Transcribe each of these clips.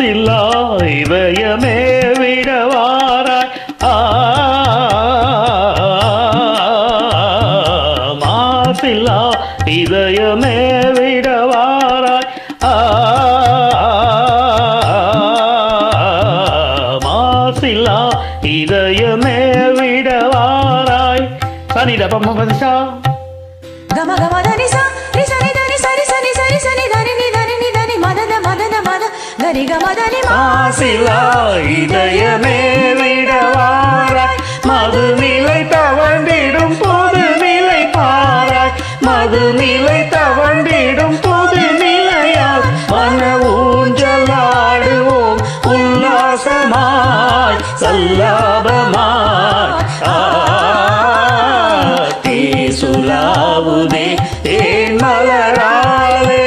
மாசில்லா இதயமே விடவாராய் மாசில்லா இதயமே விடவாராய் மாசில்லா இதயமே விடவாராய் சனித பம்மபதிஷா கம கம தனி சா ரி சனி தனி சரி சனி சரி சனி தனி நி தனி நி தனி மதன மதன மத கரி கம தனி மாசில்லா இதயமே விடவாராய் மதுநிலை தவண்டிடும் பொது நிலை பாராய் மதுநிலை தவண்டிடும் பொது நிலையால் மன ஊஞ்சலாடுவோம் உல்லாசமாய் சல்லாபமாய் சுலாவுதே ஏன் மலராலே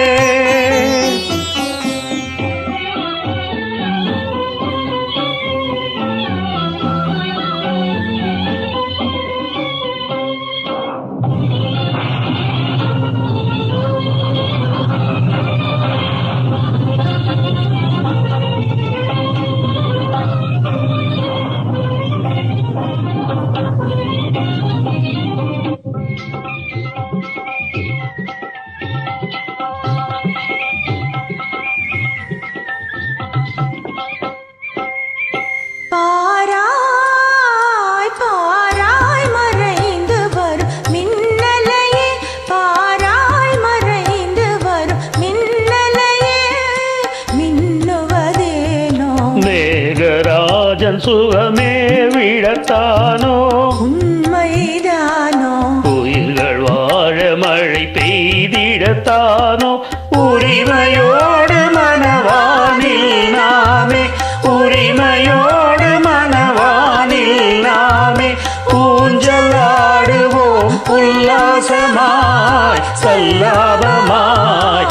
பாராய் பாராய் மறைந்து வரும் மின்னலையே பாராய் மறைந்து வரும் மின்னலையே மின்னுவதேனோ மேகராஜன் சுகமே விடத்தானோ உண்மைதானோ உயிர்கள் வாழ மழை பெய்திடத்தானோ உரிமையோடு மனவானில் நாமே உரிமையோடு மனவானில் நாமே ஊஞ்சலாடுவோம் உல்லாசமாய் சல்லாபமாய்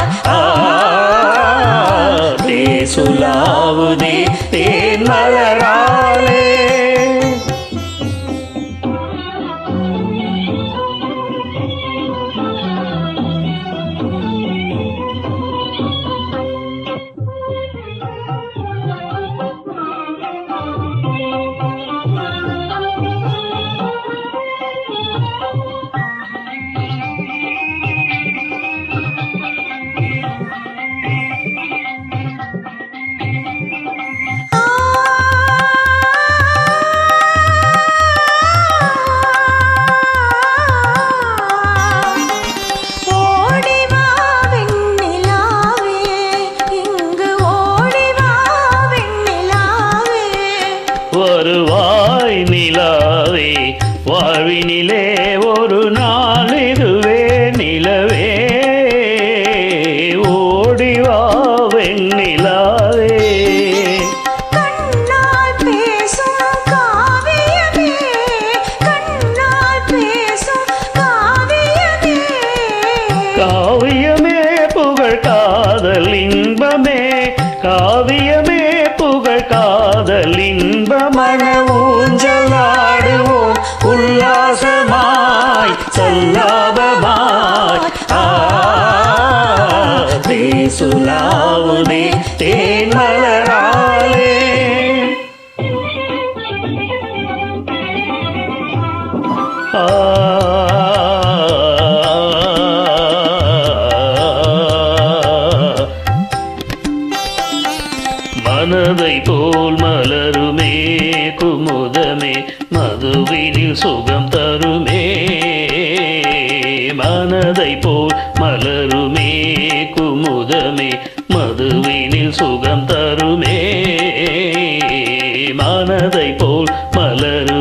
சுலாவுதே தேன் மலராலே வருவாய் நிலாவே வாழ்வினிலே ஒரு நாள் இதுவே நிலவே ஓடிவா வெண்ணிலாவே கண்ணால் பேசும் காவியமே கண்ணால் பேசும் காவியமே காவியமே புகழ் காதல் இன்பமே காவியமே புகழ் காதல் இன்பமன ஊஞ்சலாடுவோம் உல்லாசமாய் சல்லாபமாய் சுலாவுதே தேன் மலராலே மனதை போல் மலருமே குமுதமே மதுவினில் சுகம் தருமே மனதை போல் மலருமே குமுதமே மதுவினில் சுகம் தருமே மனதை போல் மலரு